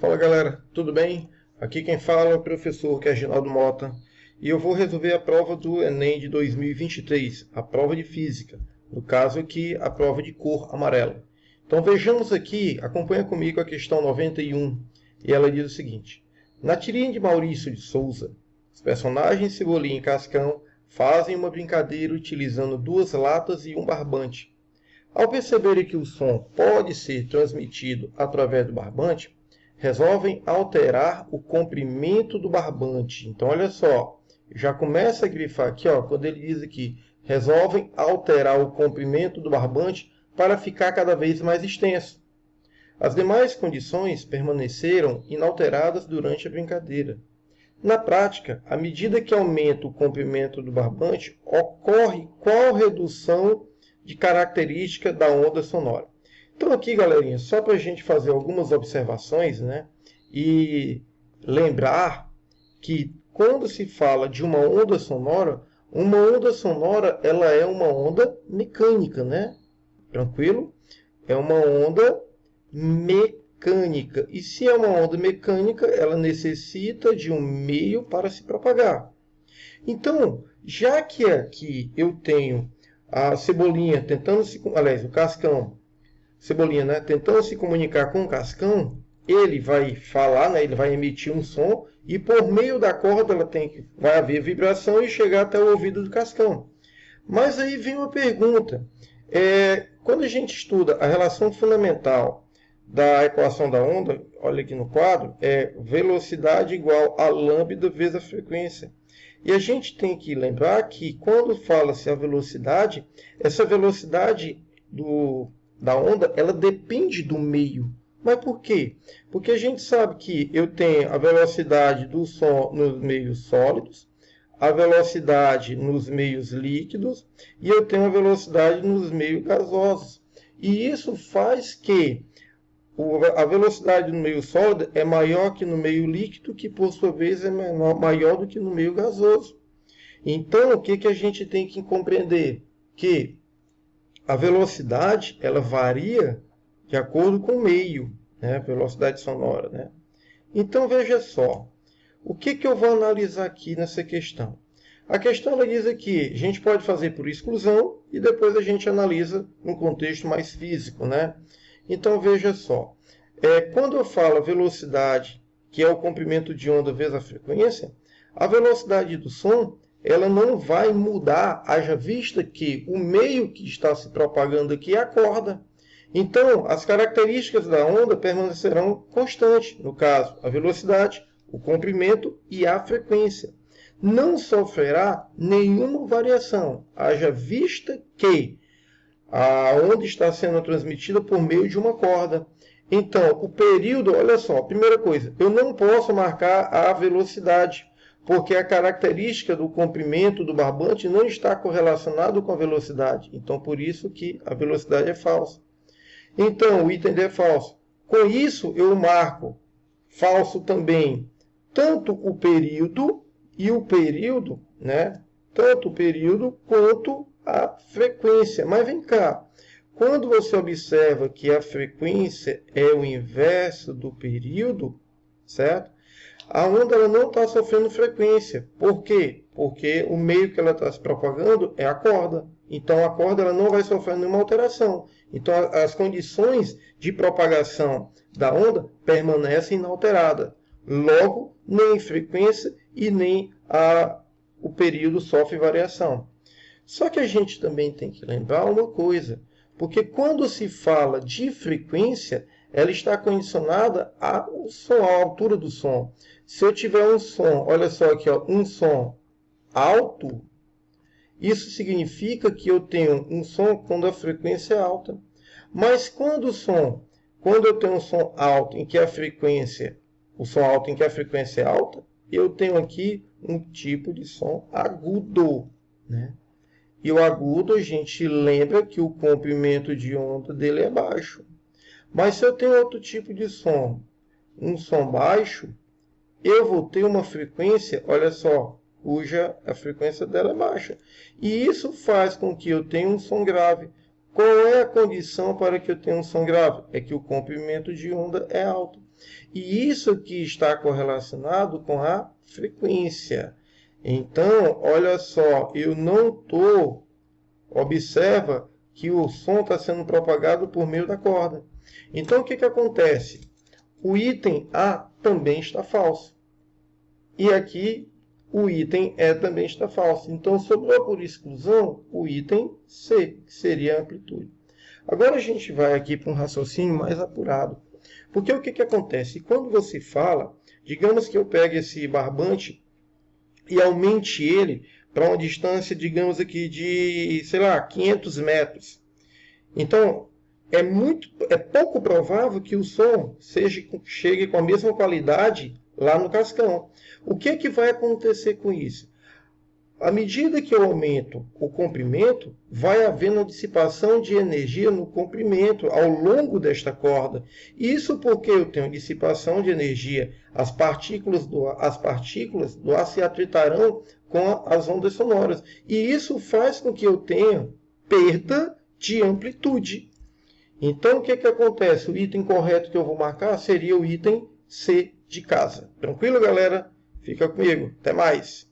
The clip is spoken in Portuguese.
Fala galera, tudo bem? Aqui quem fala é o professor Reginaldo Mota e eu vou resolver a prova do Enem de 2023, a prova de Física, no caso aqui a prova de cor amarela. Então vejamos aqui, acompanha comigo a questão 91 e ela diz o seguinte: na tirinha de Maurício de Souza, os personagens Cebolinha e Cascão fazem uma brincadeira utilizando 2 latas e um barbante. Ao perceberem que o som pode ser transmitido através do barbante, resolvem alterar o comprimento do barbante. Então, olha só, já começa a grifar aqui, ó, quando ele diz aqui, resolvem alterar o comprimento do barbante para ficar cada vez mais extenso. As demais condições permaneceram inalteradas durante a brincadeira. Na prática, à medida que aumenta o comprimento do barbante, ocorre qual redução de característica da onda sonora? Então aqui, galerinha, só para a gente fazer algumas observações, né? E lembrar que quando se fala de uma onda sonora ela é uma onda mecânica, né? Tranquilo? É uma onda mecânica. E se é uma onda mecânica, ela necessita de um meio para se propagar. Então, já que aqui eu tenho a Cebolinha tentando o Cascão, Cebolinha, né, tentando se comunicar com o Cascão, ele vai falar, né, ele vai emitir um som e por meio da corda vai haver vibração e chegar até o ouvido do Cascão. Mas aí vem uma pergunta. Quando a gente estuda a relação fundamental da equação da onda, olha aqui no quadro, é velocidade igual a lambda vezes a frequência. E a gente tem que lembrar que quando fala-se a velocidade, essa velocidade da onda, ela depende do meio. Mas por quê? Porque a gente sabe que eu tenho a velocidade do som nos meios sólidos, a velocidade nos meios líquidos e eu tenho a velocidade nos meios gasosos. E isso faz que a velocidade no meio sólido é maior que no meio líquido, que por sua vez é maior do que no meio gasoso. Então, o que a gente tem que compreender? Que a velocidade ela varia de acordo com o meio, né? Velocidade sonora, né? Então, veja só. O que eu vou analisar aqui nessa questão? A questão ela diz aqui, a gente pode fazer por exclusão e depois a gente analisa no contexto mais físico, né? Então, veja só. Quando eu falo velocidade, que é o comprimento de onda vezes a frequência, a velocidade do som ela não vai mudar, haja vista que o meio que está se propagando aqui é a corda. Então, as características da onda permanecerão constantes. No caso, a velocidade, o comprimento e a frequência. Não sofrerá nenhuma variação, haja vista que a onda está sendo transmitida por meio de uma corda. Então, o período, olha só, primeira coisa, eu não posso marcar a velocidade, porque a característica do comprimento do barbante não está correlacionado com a velocidade. Então, por isso que a velocidade é falsa. Então, o item D é falso. Com isso, eu marco falso também tanto o período e o período, né? Tanto o período quanto a frequência. Mas vem cá, quando você observa que a frequência é o inverso do período, certo? A onda ela não está sofrendo frequência. Por quê? Porque o meio que ela está se propagando é a corda. Então, a corda ela não vai sofrer nenhuma alteração. Então, as condições de propagação da onda permanecem inalteradas. Logo, nem frequência e nem o período sofre variação. Só que a gente também tem que lembrar uma coisa, porque quando se fala de frequência, ela está condicionada ao som, à altura do som. Se eu tiver um som, olha só aqui, ó, um som alto, isso significa que eu tenho um som quando a frequência é alta. Mas quando eu tenho um som alto em que a frequência, o som alto em que a frequência é alta, eu tenho aqui um tipo de som agudo, né? E o agudo, a gente lembra que o comprimento de onda dele é baixo. Mas se eu tenho outro tipo de som, um som baixo, eu vou ter uma frequência, olha só, cuja a frequência dela é baixa. E isso faz com que eu tenha um som grave. Qual é a condição para que eu tenha um som grave? É que o comprimento de onda é alto. E isso aqui está correlacionado com a frequência. Então, olha só, eu não estou... Observa que o som está sendo propagado por meio da corda. Então, o que acontece? O item A também está falso. E aqui, o item E também está falso. Então, sobrou por exclusão o item C, que seria a amplitude. Agora, a gente vai aqui para um raciocínio mais apurado. Porque o que acontece? Quando você fala, digamos que eu pegue esse barbante e aumente ele para uma distância, digamos aqui, de, sei lá, 500 metros. Então, é pouco provável que o som chegue com a mesma qualidade lá no cascão. O que vai acontecer com isso? À medida que eu aumento o comprimento, vai havendo a dissipação de energia no comprimento ao longo desta corda. Isso porque eu tenho dissipação de energia. As partículas do ar se atritarão com as ondas sonoras. E isso faz com que eu tenha perda de amplitude. Então, o que acontece? O item correto que eu vou marcar seria o item C de casa. Tranquilo, galera? Fica comigo. Até mais!